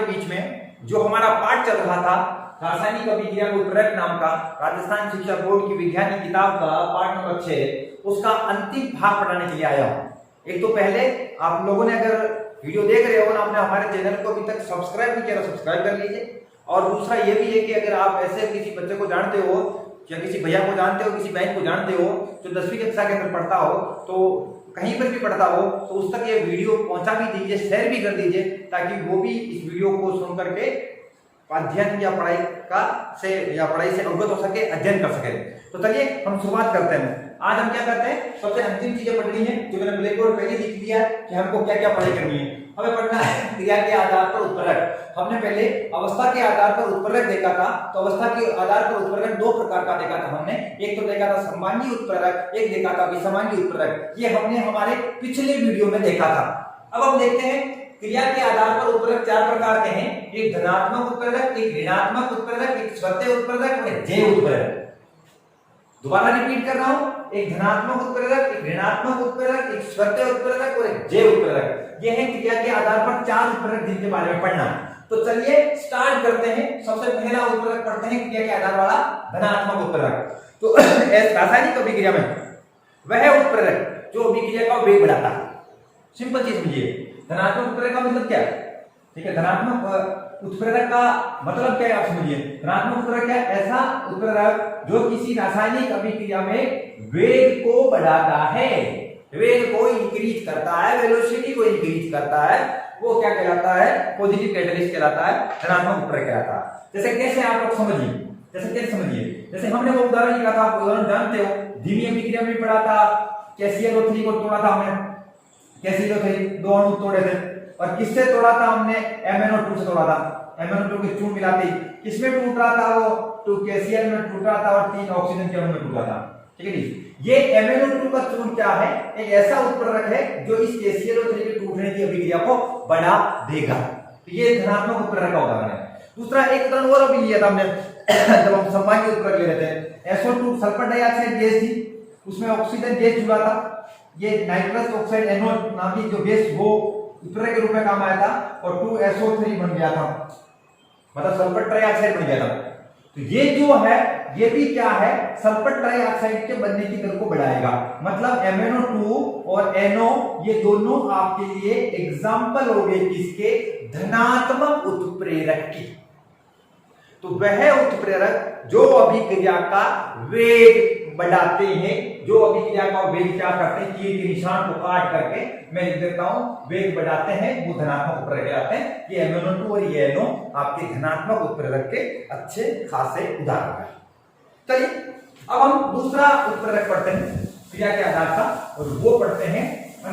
के बीच में जो हमारा पाठ चल रहा था रासायनिक अभिक्रिया में उत्प्रेरक नाम का राजस्थान शिक्षा बोर्ड की विज्ञान की किताब का पाठ नंबर 6 उसका अंतिम भाग पढ़ाने के लिए आया हूं। एक तो पहले आप लोगों ने अगर वीडियो देख रहे हो ना, आपने हमारे चैनल को अभी तक सब्सक्राइब नहीं किया, सब्सक्राइब कर लीजिए। और दूसरा ये भी है कि अगर आप ऐसे किसी बच्चे को जानते हो या किसी भैया को जानते हो, किसी बहन को जानते हो जो 10वीं कक्षा के अंदर पढ़ता हो, तो कहीं पर भी पढ़ता हो, तो उस तक ये वीडियो पहुंचा भी दीजिए, शेयर भी कर दीजिए, ताकि वो भी इस वीडियो को सुन करके अध्ययन या पढ़ाई से अवगत हो सके, अध्ययन कर सके। तो चलिए हम शुरुआत करते हैं। आज हम क्या करते हैं, सबसे अंतिम चीजें पढ़नी है जो मैंने ब्लैक बोर्ड पहले लिख दिया है कि हमको क्या क्या पढ़ाई करनी है। हमें पढ़ना है क्रिया के आधार पर उत्प्रेरक। हमने पहले अवस्था के आधार पर उत्प्रेरक देखा था, तो अवस्था के आधार पर उत्प्रेरक दो प्रकार का देखा था हमने। एक तो देखा था समांगी उत्प्रेरक, एक देखा था विसमांगी उत्प्रेरक। ये हमने हमारे पिछले वीडियो में देखा था। अब हम देखते हैं क्रिया के आधार पर उत्प्रेरक चार प्रकार के हैं। एक धनात्मक उत्प्रेरक, एक ऋणात्मक उत्प्रेरक, एक स्वतः उत्प्रेरक और एक जैव उत्प्रेरक। दोबारा रिपीट कर रहा हूं, एक धनात्मक उत्प्रेरक, एक ऋणात्मक उत्प्रेरक, एक स्वतः उत्प्रेरक और एक जैव उत्प्रेरक। ये है क्रिया के आधार पर चार उत्प्रेरक जिनके बारे में पढ़ना। तो चलिए स्टार्ट करते हैं। सबसे पहला उत्प्रेरक पढ़ते हैं क्रिया के आधार वाला धनात्मक उत्प्रेरक। तो रासायनिक अभिक्रिया में वह उत्प्रेरक जो अभिक्रिया का वेग बढ़ाता है। सिंपल चीज समझिए, धनात्मक उत्प्रेरक का मतलब क्या है, ठीक है। धनात्मक उत्प्रेरक का मतलब क्या है आप समझिए। धनात्मक उत्प्रेरक क्या है, ऐसा उत्प्रेरक जो किसी रासायनिक अभिक्रिया में वेग को बढ़ाता है, वेग को इंक्रीज करता है, वेलोसिटी को इंक्रीज करता है, वो क्या कहलाता है, पॉजिटिव कैटलिस्ट कहलाता है, धनात्मक उत्प्रेरक कहलाता है। जैसे कैसे आप लोग समझिए, कैसे समझिए, जैसे हमने वो उदाहरण लिखा था, आप उदाहरण जानते हो, धीमी अभिक्रिया में पढ़ा था, KClO3 को तोड़ा था हमने, KClO3 दो अणु तोड़े थे, और किससे तोड़ा था हमने, MnO2 से तोड़ा था। MnO2 के चूर्ण मिलाते किसमें टूट रहा था, वो 2 KCl में टूट रहा था और 3 ऑक्सीजन के अणु में टूट रहा था, ठीक है जी। ये MnO2 का चूर्ण क्या है, एक ऐसा उत्प्रेरक है जो इस KClO3 के टूटने की अभिक्रिया को बढ़ा देगा। तो ये धनात्मक उत्प्रेरक का उदाहरण है। दूसरा एक उदाहरण और भी लिया था हमने जब हम समांगी उत्प्रेरक ले रहे थे। SO2 सल्फर डाइऑक्साइड गैस थी, उसमें ऑक्सीजन गैस जुड़ा था। ये नाइट्रस ऑक्साइड NO नाम की जो गैस वो उत्प्रेरक के रूप में काम आया था, और 2SO3 बन गया था, मतलब सल्फर ट्राइऑक्साइड बन गया था। तो ये जो है ये भी क्या है, सल्फर ट्राइऑक्साइड के बनने की दर को बढ़ाएगा। मतलब MnO2 और NO ये दोनों आपके लिए एग्जाम्पल हो गए किसके, धनात्मक उत्प्रेरक की। तो वह उत्प्रेरक जो अभिक्रिया का वेग बढ़ाते हैं, जो अभिक्रिया का वेग क्या करते हैं, तीर के निशान को काट करके मैं लिख देता हूं, वेग बढ़ाते हैं, वो धनात्मक उत्प्रेरक कहलाते हैं। ये MnO2 और ये NO आपके धनात्मक उत्प्रेरक के अच्छे खासे उदाहरण हैं। चलिए अब हम दूसरा उत्प्रेरक पढ़ते हैं क्रिया के आधार का, और वो पढ़ते हैं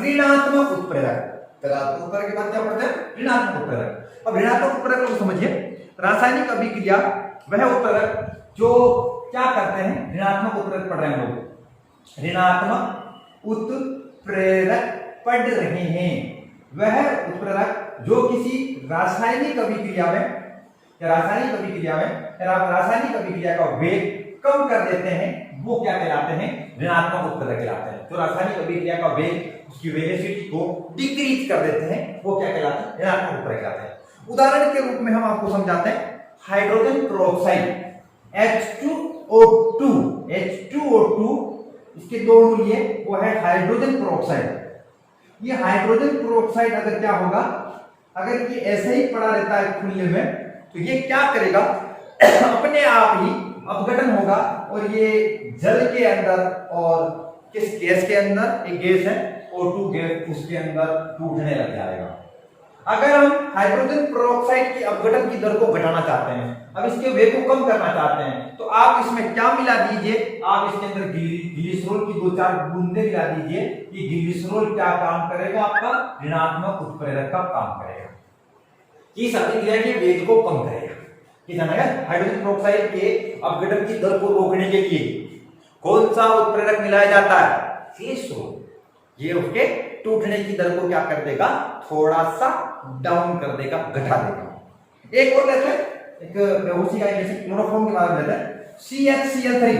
ऋणात्मक उत्प्रेरक। धनात्मक उत्प्रेरक के बाद क्या पढ़ते हैं, ऋणात्मक उत्प्रेरक। अब ऋणात्मक उत्प्रेरक को समझिए। रासायनिक अभिक्रिया वह उत्प्रेरक जो क्या करते हैं, ऋणात्मक उत्प्रेरक पढ़ रहे हैं लोग, ऋणात्मक उत्प्रेरक पढ़ रहे हैं। वह उत्प्रेरक जो किसी रासायनिक अभिक्रिया का वेग कम कर देते हैं, वो क्या कहलाते हैं, ऋणात्मक उत्प्रेरक कहलाते हैं। जो रासायनिक अभिक्रिया का वेग, उसकी वेलोसिटी को डिक्रीज कर देते हैं, वो क्या कहलाते हैं, ऋणात्मक उत्प्रेरक कहलाते हैं। उदाहरण के रूप में हम आपको समझाते हैं, हाइड्रोजन पेरोक्साइड H2O2, इसके दो अणु लिए वो है हाइड्रोजन पेरोक्साइड। ये हाइड्रोजन पेरोक्साइड अगर क्या होगा, अगर ये ऐसे ही पड़ा रहता है खुले में, तो ये क्या करेगा अपने आप ही अपघटन होगा, और ये जल के अंदर और किस गैस के अंदर, एक गैस है O2 गैस, उसके अंदर टूटने लग जाएगा। अगर हम हाइड्रोजन पेरोक्साइड की अपघटन की दर को घटाना चाहते हैं, अब इसके वेग को कम करना चाहते हैं, तो आप इसमें क्या मिला दीजिए, आप इसके अंदर ग्लिसरॉल की 2-4 बूंदे मिला दीजिए। ये ग्लिसरॉल क्या काम करेगा, आपका ऋणात्मक उत्प्रेरक का काम करेगा, इस अभिक्रिया के वेग को कम करेगा। हाइड्रोजन पेरोक्साइड के अपघटन की दर को रोकने के लिए कौन सा उत्प्रेरक मिलाया जाता है, ग्लिसरॉल। ये उसके टूटने की दर को क्या कर देगा, थोड़ा सा डाउन कर देगा, घटा देगा। एक और लेते हैं, एक बेहोशी का जैसे क्लोरोफॉर्म के बारे में लेते हैं, CHCl3,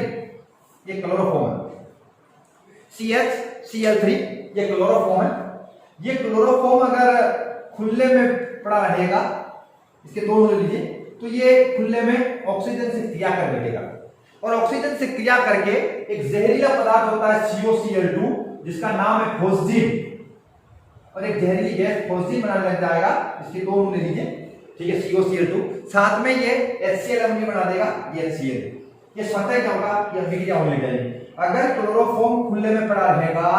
ये क्लोरोफॉर्म है। CHCl3 ये क्लोरोफॉर्म है। ये क्लोरोफॉर्म अगर खुले में पड़ा रहेगा इसके दो ले लीजिए, तो ये खुले में ऑक्सीजन से क्रिया कर बैठेगा और ऑक्सीजन से क्रिया करके एक जहरीला पदार्थ होता है COCl2 जिसका नाम है फोस्जीन, और एक जहरीली गैस फोस्जीन बनाने लग जाएगा। इसके दो ले लीजिए, ठीक है, COCl2, साथ में ये HCl अम्ल बना देगा, ये HCl, ये स्वतः क्या होगा, ये अभिक्रिया होने लगेगी। अगर क्लोरोफॉर्म खुले में पड़ा रहेगा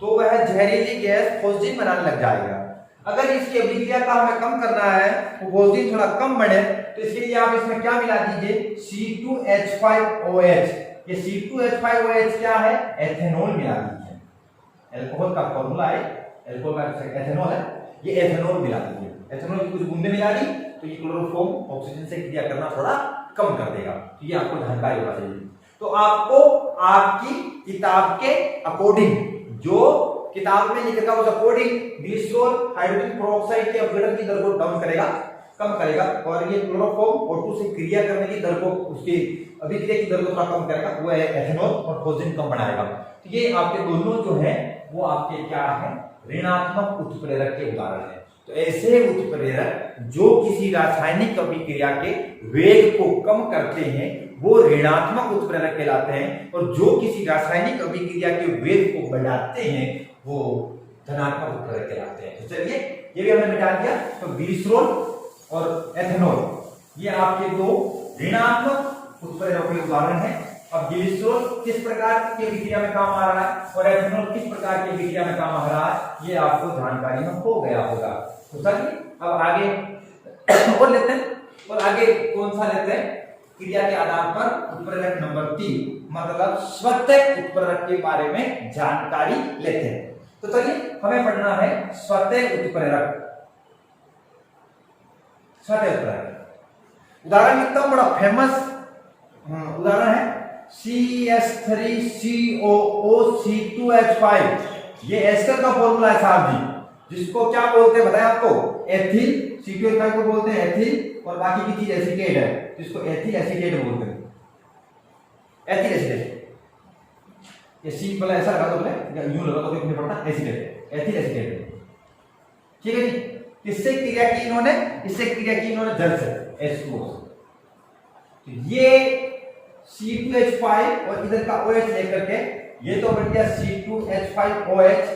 तो वह जहरीली गैस फोस्जीन बनाने लग जाएगा। अगर इसकी अभिक्रिया का हमें कम करना है, वो फोस्जीन थोड़ा कम बने, तो इसके लिए आप इसमें क्या मिला दीजिए, C2H5OH। ये C2H5OH क्या है, एथेनॉल मिला दीजिए। अल्कोहल का फॉर्मूला है, अल्कोहल का एथेनॉल है, ये एथेनॉल मिला दीजिए। एथेनॉल की कुछ बूंदे मिला दी तो ये क्लोरोफॉर्म ऑक्सीजन से क्रिया करना थोड़ा कम कर देगा। तो ये आपको जानकारी होना चाहिए। तो आपको आपकी किताब के अकॉर्डिंग, जो किताब में लिखा उस अकॉर्डिंग ग्लिसरॉल हाइड्रोजन पेरोक्साइड के अपघटन की दर को डाउन करेगा, कम करेगा, और ये क्लोरोफॉर्म O2 से क्रिया करने की दर को, उसकी अभिक्रिया की दर को थोड़ा कम करेगा, वो है एथेनॉल, और फोस्जीन कम बनाएगा। तो ये आपके दोनों जो है वो आपके क्या है, ऋणात्मक उत्प्रेरक के उदाहरण है। तो ऐसे उत्प्रेरक जो किसी रासायनिक अभिक्रिया के वेग को कम करते हैं वो ऋणात्मक उत्प्रेरक कहलाते हैं, और जो किसी रासायनिक अभिक्रिया के वेग को बढ़ाते हैं वो धनात्मक उत्प्रेरक कहलाते हैं। तो चलिए ये भी हमने मिटा दिया। तो ग्लिसरॉल और एथेनॉल ये आपके दो ऋणात्मक उत्प्रेरकों के उदाहरण हैं। अब ग्लिसरॉल किस प्रकार की अभिक्रिया में काम आ रहा है और एथेनॉल किस प्रकार की अभिक्रिया में काम आ रहा है, ये आपको जानकारी में हो गया होगा। तो चलिए अब आगे और लेते हैं, और आगे कौन सा लेते हैं, क्रिया के आधार पर उत्प्रेरक नंबर 3, मतलब स्वतः उत्प्रेरक के बारे में जानकारी लेते हैं। तो चलिए हमें पढ़ना है स्वतः उत्प्रेरक। स्वतः उत्प्रेरक उदाहरण एकदम बड़ा फेमस उदाहरण है CH3COO2H5। ये एस्टर का फॉर्मूला है साहब जी, जिसको क्या बोलते हैं बताएं आपको, एथिल। C2H5 को बोलते हैं एथिल, और बाकी की चीज एसीटेट है जिसको एथिल एसीटेट बोलते हैं, एथिल एसीटेट। ये C वाला ऐसा लगा दो, बोले या यूं लगा तो नहीं पड़ता, एसीटेट, एथिल एसीटेट, ठीक है जी। किससे क्रिया की इन्होंने, इससे क्रिया की इन्होंने जल से, H2O। तो ये C2H5 और इधर का OH लेकर के ये तो बन गया C2H5OH,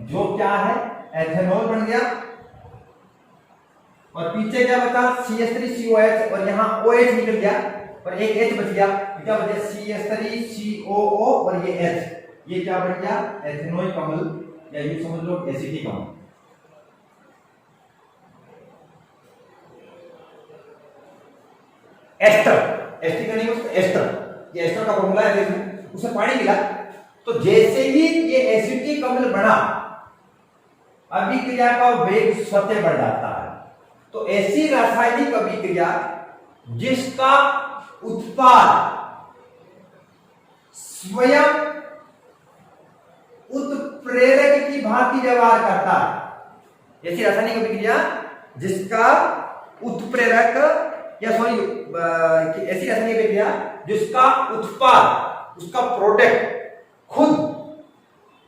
जो क्या है एथेनॉल बन गया, और पीछे क्या बचा CH3COH, और यहाँ OH निकल गया और एक H बच गया, क्या बचा CH3COO और ये H, ये क्या बन गया एथेनॉल कमल, या ये समझ लो एसिटिक अम्ल। एस्टर, एस्टर का नहीं उसका एस्टर, ये एस्टर का फॉर्मूला है, उसे पानी मिला तो जैसे ही ये एसिटिक अम्ल बना अभिक्रिया का वेग स्वतः बढ़ जाता है। तो ऐसी रासायनिक अभिक्रिया जिसका उत्पाद स्वयं उत्प्रेरक की भांति व्यवहार करता है, ऐसी रासायनिक अभिक्रिया जिसका उत्प्रेरक या सॉरी ऐसी रासायनिक अभिक्रिया जिसका उत्पाद, उसका प्रोडक्ट खुद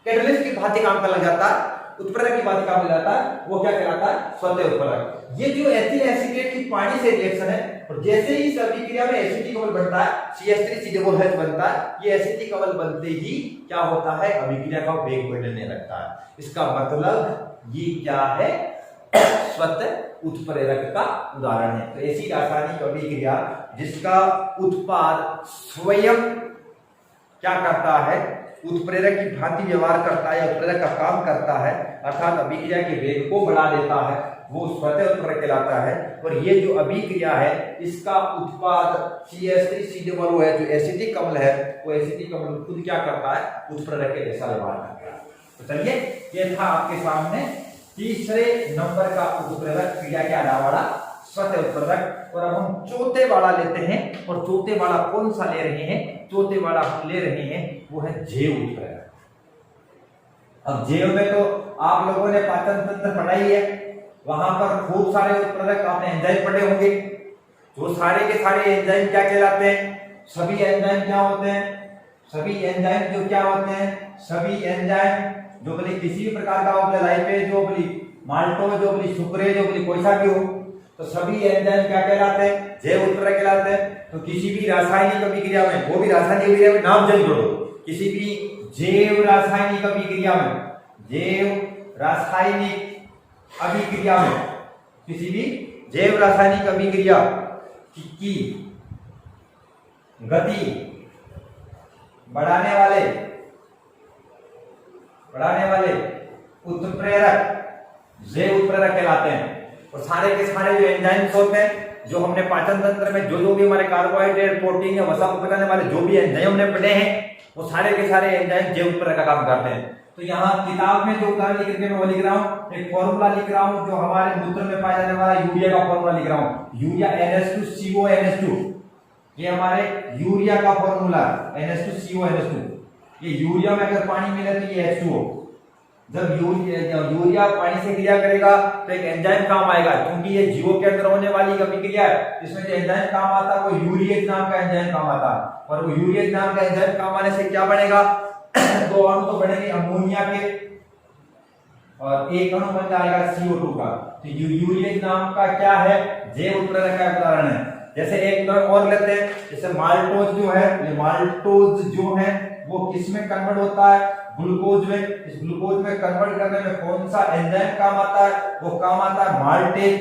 कैटलिस्ट की भांति काम करने लग जाता है, उत्प्रेरक की भांति काम कर जाता है, वो क्या कहलाता है, स्वतः उत्प्रेरक। ये जो एथिल एसीटेट की पानी से रिएक्शन है, और जैसे ही इस अभिक्रिया में एसिटिक अम्ल बनता है, CH3COOH बनता है, ये एसिटिक अम्ल बनते ही क्या होता है, अभिक्रिया का वेग बढ़ने लगता है। इसका मतलब ये क्या है, स्वतः उत्प्रेरक का उदाहरण है। तो ऐसी रासायनिक अभिक्रिया जिसका उत्पाद स्वयं क्या करता है, उत्प्रेरक की भांति व्यवहार करता है, उत्प्रेरक का काम करता है, अर्थात अभिक्रिया के वेग को बढ़ा देता है, वो स्वतः उत्प्रेरक कहलाता है। और ये जो अभिक्रिया है इसका उत्पाद CH3COOH जो एसिटिक अम्ल है, वो एसिटिक अम्ल खुद क्या करता है, उत्प्रेरक के जैसा व्यवहार करता है। तो चलिए ये था आपके सामने तीसरे नंबर का उत्प्रेरक, क्रिया के आधार वाला स्वतः उत्प्रेरक। और अब हम चौथे वाला लेते हैं, और चौथे वाला कौन सा ले रहे हैं, चौथे वाला हम ले रहे हैं वो है जैव उत्प्रेरक। अब जैव में तो आप लोगों ने पाचन तंत्र पढ़ाई है, वहां पर खूब सारे उत्प्रेरक आपने एंजाइम पढ़े होंगे। जो सारे के सारे एंजाइम क्या कहलाते हैं, सभी एंजाइम क्या होते हैं, सभी एंजाइम जो क्या होते हैं, सभी एंजाइम जो बोले किसी भी प्रकार का हो, बोले लाइपेज हो, बोले माल्टोज हो, बोले सुक्रेज हो, बोले कोई सा भी हो, तो सभी एंजाइम क्या कहलाते हैं? जैव उत्प्रेरक कहलाते हैं। तो किसी भी रासायनिक अभिक्रिया में, वो भी रासायनिक अभिक्रिया में नाम जन जोड़ो, किसी भी जैव रासायनिक अभिक्रिया में, जैव रासायनिक अभिक्रिया में, किसी भी जैव रासायनिक अभिक्रिया की गति बढ़ाने वाले उत्प्रेरक जैव उत्प्रेरक कहलाते हैं। और सारे के सारे जो एंजाइम्स होते हैं, जो हमने पाचन तंत्र में जो भी हमारे कार्बोहाइड्रेट, प्रोटीन या वसा को पकाने वाले जो भी एंजाइम हमने पढ़े हैं, वो सारे के सारे एंजाइम जैव उत्प्रेरक का काम करते हैं। तो यहाँ किताब में जो उदाहरण लिख रहे हैं वो लिख रहा हूँ, एक फॉर्मूला लिख रहा हूँ जो हमारे मूत्र में पाया जाने वाला यूरिया का फॉर्मूला लिख रहा हूँ, यूरिया NH2CO NH2, ये हमारे यूरिया का फॉर्मूला NH2CO NH2। ये यूरिया में अगर पानी मिले तो ये H2O। जब यूरिया पानी से क्रिया करेगा तो एक एंजाइम काम आएगा, क्योंकि ये जीवों के अंदर होने वाली एक अभिक्रिया है, इसमें जो एंजाइम काम आता है वो यूरिएज नाम का एंजाइम काम आता है। और वो यूरिएज नाम का एंजाइम काम आने से क्या बनेगा? दो अणु तो बनेंगे अमोनिया के, और एक अणु बन जाएगा CO2 का। तो यूरिएज नाम का क्या है? जैव उत्प्रेरक का उदाहरण है। जैसे एक उदाहरण और लेते हैं, जैसे माल्टोज जो है, ये माल्टोज जो है वो किस में कन्वर्ट होता है? ग्लूकोज में। इस ग्लूकोज में कन्वर्ट करने में कौन सा एंजाइम काम आता है? वो काम आता है माल्टेज।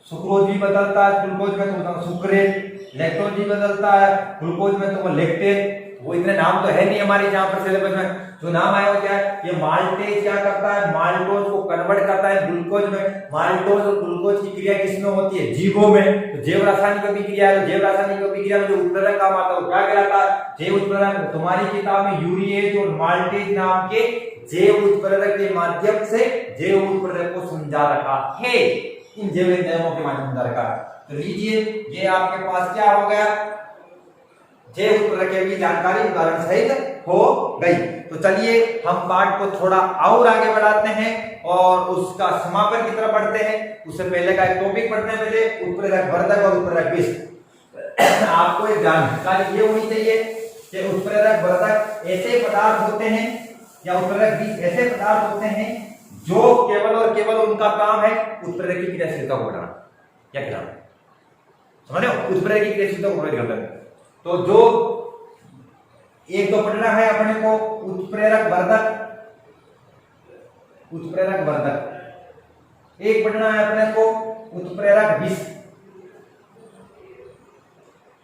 सुक्रोज भी बदलता है ग्लूकोज में तो सुक्रेज, लैक्टोज भी बदलता है ग्लूकोज में तो वो लैक्टेज। वो इतने नाम तो है नहीं हमारे जहां पर सिलेबस में, जो नाम आया वो क्या है? ये माल्टेज क्या करता है? माल्टोज को कन्वर्ट करता है ग्लूकोज में। माल्टोज और ग्लूकोज की क्रिया किसमें होती है? जीवों में। तो जैव रासायनिक अभिक्रिया है, जैव रासायनिक अभिक्रिया में जो उत्प्रेरक काम आता है वो क्या कहलाता है? जैव उत्प्रेरक। तुम्हारी किताब में यूरिएज और माल्टेज नाम के जैव उत्प्रेरक के माध्यम से जैव उत्प्रेरक को समझा रखा है, इन जैव एंजाइमों के माध्यम से रखा है। तो लीजिए, ये आपके पास क्या हो गया? जैव उत्प्रेरक की जानकारी उदाहरण सहित हो गई। तो चलिए हम पाठ को थोड़ा और आगे बढ़ाते हैं और उसका समापन की तरफ बढ़ते हैं। उससे पहले का एक टॉपिक पढ़ने पहले उत्प्रेरक वर्धक और उत्प्रेरक विष। आपको एक जानकारी ये होनी चाहिए कि उत्प्रेरक वर्धक ऐसे पदार्थ होते हैं या उत्प्रेरक विष ऐसे पदार्थ होते हैं जो केवल और केवल उनका काम है उत्प्रेरक की क्रियाशीलता को बढ़ाना। क्या कहना समझ रहे हो? उत्प्रेरक की क्रियाशीलता को बढ़ाना। तो जो एक तो पढ़ना है अपने को उत्प्रेरक वर्धक, उत्प्रेरक वर्धक। एक पढ़ना है अपने को उत्प्रेरक विष,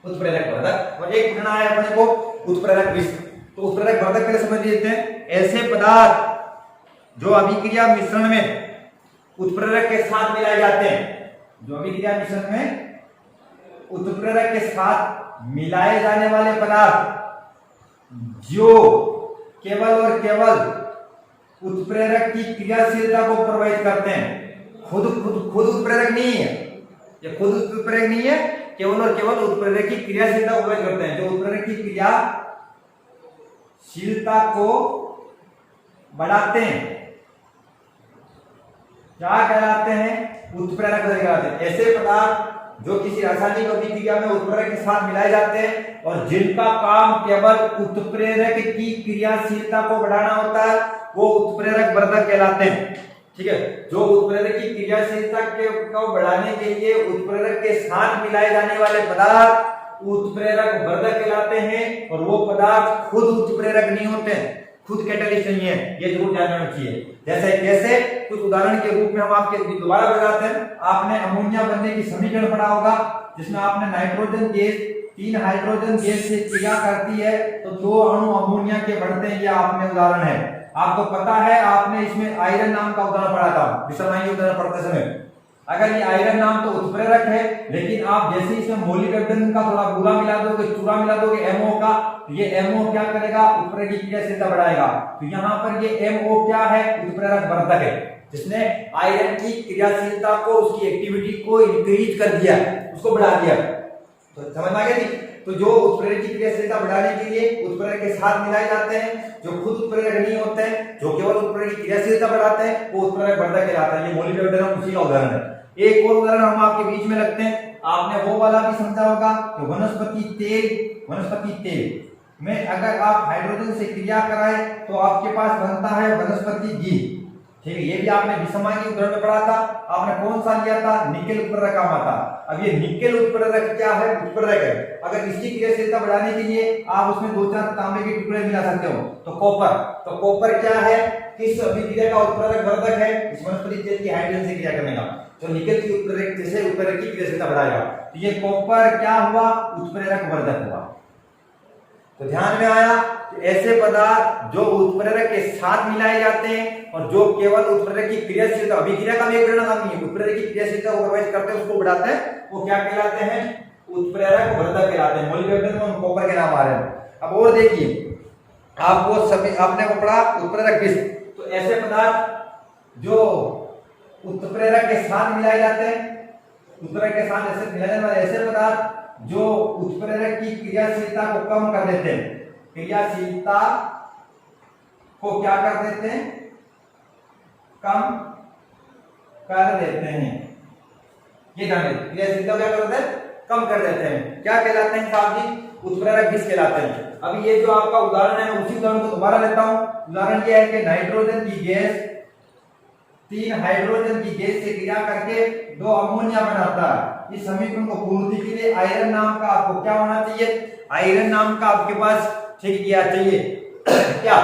उत्प्रेरक वर्धक। और एक पढ़ना है अपने को उत्प्रेरक विष। तो उत्प्रेरक वर्धक के लिए समझ लेते हैं, ऐसे पदार्थ जो अभिक्रिया मिश्रण में उत्प्रेरक के साथ मिलाए जाते हैं, जो अभिक्रिया मिश्रण में उत्प्रेरक के साथ मिलाए जाने वाले पदार्थ जो केवल और केवल उत्प्रेरक की क्रियाशीलता को प्रभावित करते हैं। खुद उत्प्रेरक नहीं है, ये खुद उत्प्रेरक नहीं है, केवल और केवल उत्प्रेरक की क्रियाशीलता को प्रभावित करते हैं। जो उत्प्रेरक की क्रियाशीलता को बढ़ाते हैं क्या कहलाते हैं? उत्प्रेरक कहलाते हैं। ऐसे पदार्थ जो किसी रासायनिक अभिक्रिया में उत्प्रेरक के साथ मिलाए जाते हैं और जिनका काम केवल उत्प्रेरक की क्रियाशीलता को बढ़ाना होता है, वो उत्प्रेरक वर्धक कहलाते हैं। ठीक है, जो उत्प्रेरक की क्रियाशीलता को बढ़ाने के लिए उत्प्रेरक के साथ मिलाए जाने वाले पदार्थ उत्प्रेरक वर्धक कहलाते हैं। और वो पदार्थ खुद उत्प्रेरक नहीं होते हैं, खुद कैटलिस्ट नहीं है, ये जरूर ध्यान रखना चाहिए। जैसे कुछ उदाहरण के रूप में हम आपके दोबारा बताते हैं। आपने अमोनिया बनने की समीकरण पढ़ा होगा, जिसमें आपने नाइट्रोजन गैस 3 हाइड्रोजन गैस से क्रिया करती है तो 2 अणु अमोनिया के बनते हैं। ये आपने उदाहरण है, आपको पता है। आपने इसमें आयरन नाम का उदाहरण पढ़ा था विषमयी उदाहरण पढ़ते समय। अगर ये आयरन नाम तो उत्प्रेरक है, लेकिन आप जैसे इसमें मोलिब्डेनम का थोड़ा बुरा मिला दोगे, चूरा मिला दोगे MO का, तो ये MO क्या करेगा? उत्प्रेरक की क्रियाशीलता बढ़ाएगा। तो यहाँ पर ये MO क्या है? उत्प्रेरक वर्धक है, जिसने आयरन की क्रियाशीलता को, उसकी एक्टिविटी को इंक्रीज कर दिया, उसको बढ़ा दिया। तो समझ में आ गया जी? तो जो उत्प्रेरक की क्रियाशीलता बढ़ाने के लिए उत्प्रेरक के साथ मिलाए जाते हैं, जो खुद उत्प्रेरक नहीं होते हैं, जो केवल उत्प्रेरक की क्रियाशीलता बढ़ाते हैं, वो उत्प्रेरक वर्धक कहलाता है। ये मोलिब्डेनम उसी का उदाहरण है। एक और उदाहरण हम आपके बीच में रखते हैं। आपने वो वाला भी समझा होगा कि वनस्पति तेल में अगर आप हाइड्रोजन से क्रिया कराएं तो आपके पास बनता है वनस्पति घी। ठीक है, ये भी आपने विषमांगी उदाहरण में पढ़ा था। आपने कौन सा लिया था? निकेल उत्प्रेरक का माता। अब ये निकेल उत्प्रेरक क्या है? उत्प्रेरक है। अगर इसकी क्रियाशीलता बढ़ाने के लिए आप उसमें 2-4 तांबे के टुकड़े मिला सकते हो। तो कॉपर क्या है? किस अभिक्रिया का उत्प्रेरक वर्धक है? इस वनस्पति तेल की हाइड्रोजन से क्रिया करने का। तो निकेल की उत्प्रेरक जैसे उत्प्रेरक की क्रियाशीलता बढ़ाएगा, तो ये कॉपर क्या हुआ? उत्प्रेरक वर्धक हुआ। तो ध्यान में आया, ऐसे पदार्थ जो उत्प्रेरक के साथ मिलाए जाते हैं और जो केवल उत्प्रेरक की क्रियाशीलता, अभिक्रिया का भी एक परिणाम नहीं है, उत्प्रेरक की क्रियाशीलता को प्रभावित करते हैं, उसको बढ़ाते हैं, वो क्या कहलाते हैं? उत्प्रेरक वर्धक कहलाते हैं। मॉलिक्यूलर में कॉपर के नाम आ रहे हैं। अब और देखिए, आपको सभी आपने को पढ़ा उत्प्रेरक विष। तो ऐसे पदार्थ जो उत्प्रेरक के साथ मिलाए जाते हैं, उत्प्रेरक के साथ ऐसे मिलाए जाने वाले ऐसे पदार्थ जो उत्प्रेरक की क्रियाशीलता को कम कर देते हैं, क्रियाशीलता को क्या कर देते हैं? कम कर देते हैं। ये ध्यान रखिए, क्रियाशीलता क्या कर देते हैं? कम कर देते हैं। क्या कहलाते हैं साहब जी? उत्प्रेरक विष कहलाते हैं। अब ये जो आपका उदाहरण है, उसी उदाहरण को दोबारा लेता हूं। उदाहरण यह है कि नाइट्रोजन की गैस 3 हाइड्रोजन की गैस से क्रिया करके 2 अमोनिया बनाता है। इस समीकरण को पूर्ति के लिए आयरन नाम का आपको क्या होना चाहिए? आयरन नाम का आपके पास ठीक किया चाहिए क्या?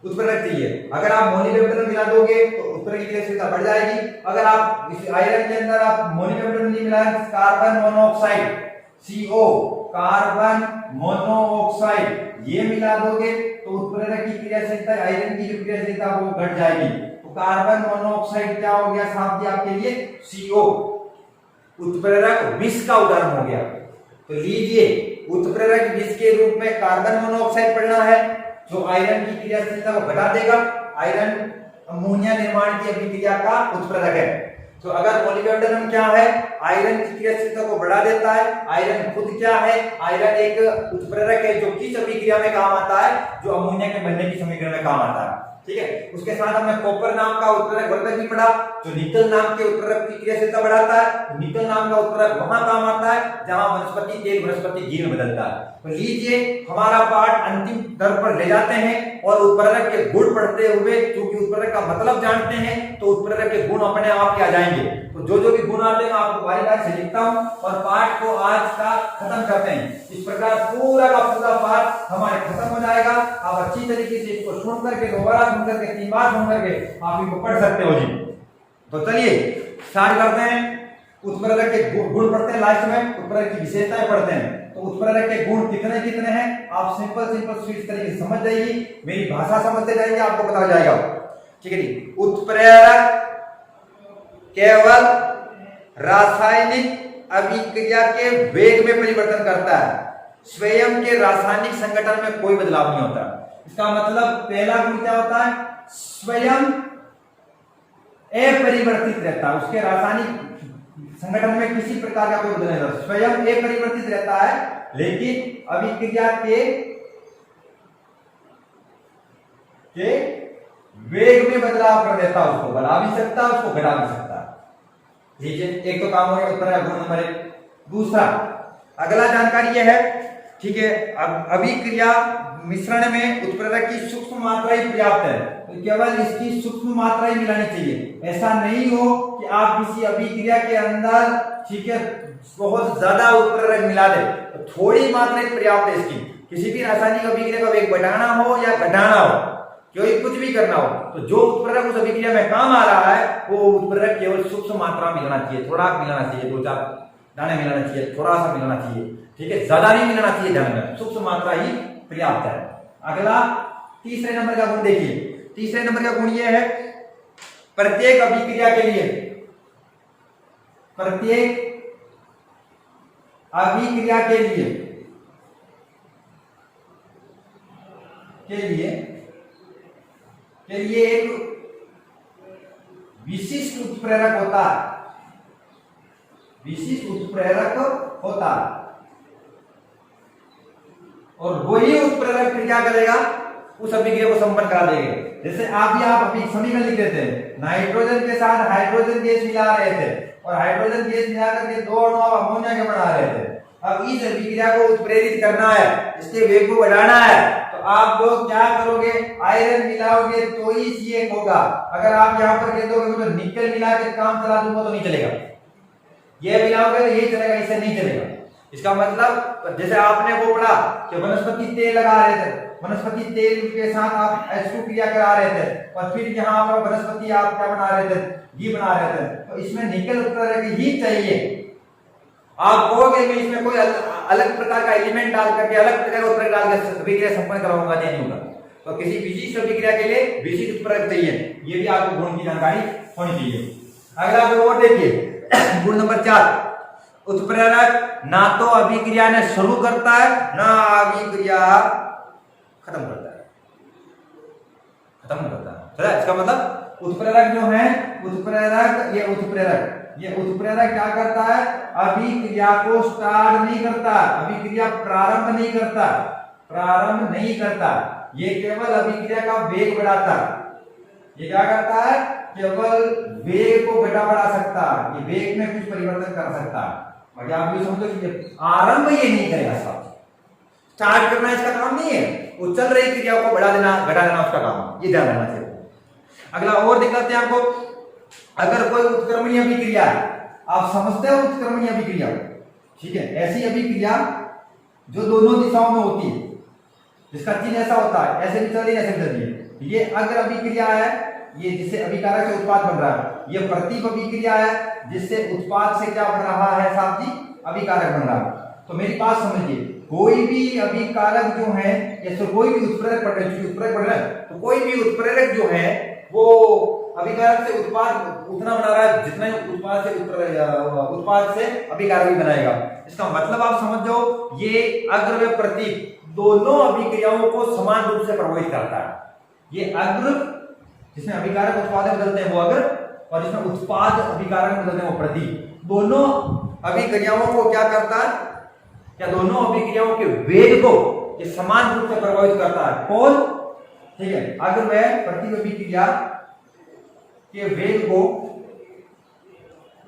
उत्प्रेरक चाहिए। अगर आप मोलिब्डेनम मिला दोगे तो उत्प्रेरक की क्रियाशीलता बढ़ जाएगी। अगर आप इस आयरन के अंदर आप मोलिब्डेनम नहीं मिलाएं, carbon monoxide CO, carbon monoxide ये मिला दोगे तो उत्प्रेरक की क्रियाशीलता, आयरन की जो क्रियाशीलता वो घट जाएगी। तो कार्बन मोनोऑक्साइड क्या हो गया साहब जी आपके लिए? CO, उत्प्रेरक विष का उदाहरण हो गया। तो लीजिए, उत्प्रेरक विष के रूप में कार्बन मोनोऑक्साइड पढ़ना है जो आयरन की क्रियाशीलता को घटा देगा। आयरन अमोनिया निर्माण की अभिक्रिया का उत्प्रेरक है। तो अगर मोलिब्डेनम क्या है? आयरन की क्रियाशीलता को बढ़ा देता है। आयरन खुद क्या है? आयरन एक उत्प्रेरक है जो किस अभिक्रिया में काम आता है? जो अमोनिया के बनने की समीकरण में काम आता है। ठीक है, उसके साथ हमने कॉपर नाम का उत्प्रेरक वर्धक भी पढ़ा जो निकल नाम के उत्प्रेरक की क्रियाशीलता बढ़ाता है। निकल नाम का उत्प्रेरक वहां काम आता है जहां वनस्पति तेल वनस्पति घी में बदलता है। तो लीजिए, हमारा पाठ अंतिम दर पर ले जाते हैं और उत्प्रेरक के गुण पढ़ते हुए, क्योंकि उत्प्रेरक का मतलब जानते हैं तो उत्प्रेरक के गुण अपने आप ही आ जाएंगे। तो जो भी गुण आते हैं आपको बारी बारी से लिखता हूं और पाठ को आज का खत्म करते हैं। इस प्रकार पूरा का पूरा पाठ हमारे खत्म हो जाएगा। आप अच्छी तरीके से इसको सुन करके, दोबारा सुन करके, 3 बार सुन करके आप इनको पढ़ सकते हो जी। तो चलिए स्टार्ट करते हैं। उत्प्रेरक के गुण पढ़ते हैं, लास्ट में उत्प्रेरक की विशेषताएं पढ़ते हैं। तो उत्प्रेरक के गुण कितने कितने हैं आप सिंपल स्वीट तरीके से समझ जाइए, मेरी भाषा समझते जाएंगे, आपको पता हो जाएगा। ठीक है जी। उत्प्रेरक केवल रासायनिक अभिक्रिया के वेग में परिवर्तन करता है, स्वयं के रासायनिक संगठन में कोई बदलाव नहीं होता। इसका मतलब पहला गुण क्या होता है? स्वयं अपरिवर्तित रहता है, उसके रासायनिक संगठन में किसी प्रकार का कोई बदलाव नहीं होता, स्वयं अपरिवर्तित रहता है, लेकिन अभिक्रिया के वेग में बदलाव कर देता है। उसको बढ़ा भी सकता है, उसको घटा भी सकता है। लीजिए, एक तो काम हो गया उत्प्रेरक गुण नंबर 1। दूसरा अगला जानकारी यह है, ठीक है, अभिक्रिया मिश्रण में उत्प्रेरक की सूक्ष्म मात्रा ही पर्याप्त है, तो केवल इसकी सूक्ष्म मात्रा ही मिलानी चाहिए। ऐसा नहीं हो कि आप किसी अभिक्रिया के अंदर, ठीक है, बहुत ज्यादा उत्प्रेरक मिला दे, तो थोड़ी मात्रा ही पर्याप्त है इसकी। किसी भी रासायनिक अभिक्रिया का वेग बढ़ाना हो या घटाना हो, क्योंकि कुछ भी करना हो, तो जो उत्प्रेरक उस अभिक्रिया में काम आ रहा है वो उत्प्रेरक केवल सूक्ष्म मात्रा में मिलाना चाहिए, थोड़ा मिलाना चाहिए, 2-4 दाने मिलाना चाहिए, थोड़ा सा मिलाना चाहिए। ठीक है, ज्यादा नहीं मिलाना चाहिए, ध्यान में सूक्ष्म मात्रा ही पर्याप्त है। अगला तीसरे नंबर का गुण देखिए। तीसरे नंबर का गुण यह है, प्रत्येक अभिक्रिया के लिए, प्रत्येक अभिक्रिया के लिए एक विशिष्ट उत्प्रेरक होता है, विशिष्ट उत्प्रेरक होता है, और वही उत्प्रेरक फिर क्या करेगा? उस अभिक्रिया को संपन्न करा देगा। जैसे आप अभी समीकरण लिख रहे थे, नाइट्रोजन के साथ हाइड्रोजन गैस मिला रहे थे और हाइड्रोजन गैस मिला करके 2 अणु अमोनिया के बना रहे थे। अब इस अभिक्रिया को उत्प्रेरित करना है, इसके वेग को बढ़ाना है, तो आप लोग क्या करोगे, आयरन मिलाओगे तो ही ये होगा। अगर आप यहाँ पर कह दोगे तो निकल मिला के काम चला दूंगा तो नहीं चलेगा, ये मिलाओगे तो ये चलेगा, इससे नहीं चलेगा। इसका मतलब जैसे आपने वो पढ़ा कि वनस्पति तेल लगा रहे थे, वनस्पति तेल के साथ आप H2 क्रिया करा रहे थे और फिर यहाँ पर वनस्पति आप क्या बना रहे थे, घी बना रहे थे, तो इसमें निकल उत्प्रेरक ही चाहिए। आप कहोगे मैं इसमें कोई अलग प्रकार का एलिमेंट डाल करके अलग प्रकार का उत्प्रेरक डाल के अभिक्रिया संपन्न कराऊंगा, नहीं होगा। तो किसी विशिष्ट अभिक्रिया के लिए विशिष्ट उत्प्रेरक चाहिए, ये भी आपको गुण की जानकारी होनी चाहिए। अगला गुण और देखिए, गुण नंबर 4, उत्प्रेरक ना तो अभिक्रिया ने शुरू करता है ना अभिक्रिया खत्म करता है, इसका मतलब उत्प्रेरक जो है, ये उत्प्रेरक क्या करता है, अभिक्रिया को स्टार्ट नहीं करता, अभिक्रिया प्रारंभ नहीं करता, ये केवल अभिक्रिया का वेग बढ़ाता है। ये क्या करता है, केवल वेग को बढ़ा सकता है, ये वेग में कुछ परिवर्तन कर सकता है, बाकी आप ये समझो कि आरंभ ये नहीं करेगा, साहब स्टार्ट करना इसका काम नहीं है, वो चल रही क्रिया को बढ़ा देना घटा देना उसका काम, ये ध्यान रखना चाहिए। अगला और दिखाते हैं आपको, अगर कोई उत्क्रमणीय अभिक्रिया है, आप समझते हो उत्क्रमणीय अभिक्रिया, ठीक है, ऐसी अभिक्रिया जो दोनों दिशाओं में होती है, जिसका चिन्ह ऐसा होता है, ऐसे भी चल रही है, ऐसे भी चल रही है, ये अग्र अभिक्रिया है, ये जिससे अभिकारक से उत्पाद बन रहा है, ये प्रतीप अभिक्रिया है, जिससे उत्पाद से क्या बन रहा है साहब जी, अभिकारक बन रहा है। तो मेरी बात समझिए, कोई भी अभिकारक जो है, जैसे कोई भी उत्प्रेरक पढ़ रहे हैं, तो कोई भी उत्प्रेरक जो है वो अभिकारक से उत्पाद उतना बना रहा है जितना उत्पाद से अभिकारक भी बनाएगा। इसका मतलब आप समझ जाओ, ये अग्र व प्रतीप दोनों अभिक्रियाओं को समान रूप से प्रभावित करता है। ये अग्र जिसमें अभिकारक उत्पाद बदलते हैं वो अग्र, और जिसमें उत्पाद अभिकारक बदलते हैं वो प्रतीप, दोनों अभिक्रियाओं को क्या करता है, क्या दोनों अभिक्रियाओं के वेग को ये समान रूप से प्रभावित करता है। कौन, ठीक है, अग्र व प्रतीप अभिक्रिया के वेग को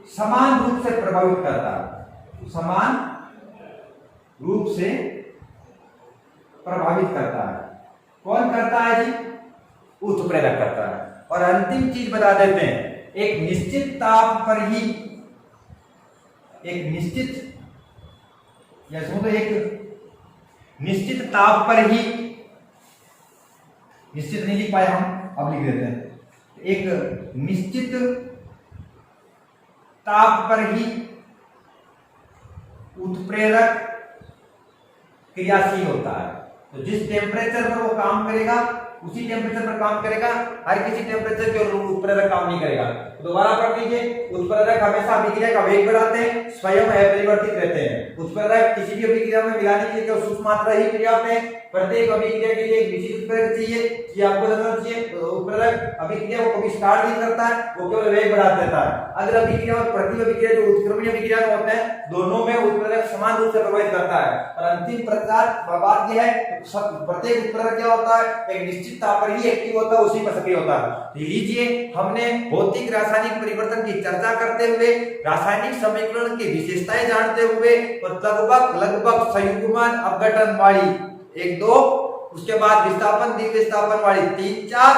समान रूप से प्रभावित करता है, समान रूप से प्रभावित करता है। कौन करता है जी, उत्प्रेरक करता है। और अंतिम चीज बता देते हैं, एक निश्चित ताप पर ही, एक निश्चित ताप पर ही, निश्चित नहीं लिख पाए हम, अब लिख देते हैं, एक निश्चित ताप पर ही उत्प्रेरक क्रियाशील होता है। तो जिस टेम्परेचर पर वो काम करेगा उसी टेम्परेचर पर काम करेगा, हर किसी टेम्परेचर के उत्प्रेरक काम नहीं करेगा। दोबारा पढ़ लीजिए, उत्प्रेरक हमेशा अभिक्रिया का वेग बढ़ाते हैं, स्वयं अपरिवर्तित रहते हैं। उत्प्रेरक किसी भी अभिक्रिया में मिलाने के लिए सूक्ष्म मात्रा ही पर्याप्त है। प्रत्येक अभिक्रिया के लिए एक विशिष्ट उत्प्रेरक चाहिए, ये आपको जानना चाहिए। तो उत्प्रेरक अभिक्रिया को कभी स्टार्ट नहीं करता है, वो केवल वेग बढ़ा देता है। अगर अभिक्रिया और प्रतीप अभिक्रिया जो उत्क्रमणीय अभिक्रिया में होते हैं, दोनों में उत्प्रेरक समान रूप से प्रभावित करता है। और अंतिम प्रकार बात यह है, प्रत्येक उत्प्रेरक क्या होता है, एक निश्चित ताप पर ही एक्टिव होता है, उसी पर सक्रिय होता है। लीजिए, हमने भौतिक रासायनिक परिवर्तन की चर्चा करते हुए, रासायनिक समीकरण की विशेषताएं जानते हुए और लगभग संयुग्मन अपघटन वाली 1-2, उसके बाद विस्थापन द्विविस्थापन वाली 3-4,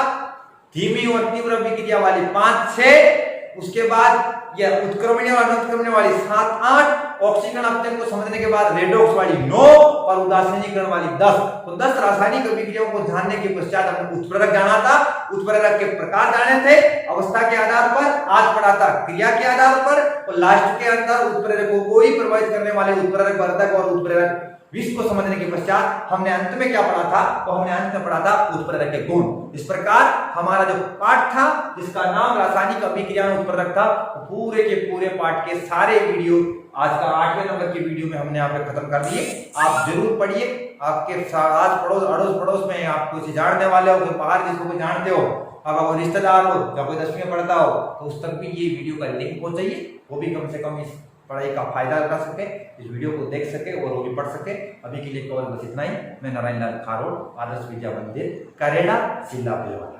धीमी और तीव्र अभिक्रिया वाली 5-6, उसके बाद यह उत्क्रमणीय और अनुत्क्रमणीय वाली 7-8, ऑक्सीकरण अपचयन को समझने के बाद रेडॉक्स वाली 9 और उदासीनीकरण वाली 10। तो 10 रासायनिक अभिक्रियाओं को जानने के पश्चात हमने उत्प्रेरक जाना था, उत्प्रेरक के प्रकार जाने थे, अवस्था के आधार पर, आज पढ़ा था क्रिया के आधार पर, और लास्ट के अंदर उत्प्रेरकों को ही प्रभावित करने वाले उत्प्रेरक वर्धक और उत्प्रेरक विष को समझने के पश्चात हमने अंत में क्या पढ़ा था, तो हमने अंत में पढ़ा था उत्प्रेरक के गुण। इस प्रकार हमारा जो पाठ था, जिसका नाम रासायनिक अभिक्रिया में उत्प्रेरक था, पूरे के पूरे पाठ के सारे वीडियो आज का 8वें नंबर के वीडियो में हमने यहाँ पे खत्म कर दिए। आप जरूर पढ़िए, आपके आज अड़ोस पड़ोस में आप किसी जानने वाले हो, कोई बाहर जिसको कोई जानते हो, अगर वो रिश्तेदार हो या कोई 10वीं में पढ़ता हो, तो उस तक भी ये वीडियो का लिंक पहुंचाइए, वो भी कम से कम इस पढ़ाई का फायदा उठा सके, इस वीडियो को देख सके और वो भी पढ़ सके। अभी के लिए केवल बस इतना ही। मैं नारायण लाल खारोड, आदर्श विद्या मंदिर, करेड़ा, जिला भिलवाड़ा।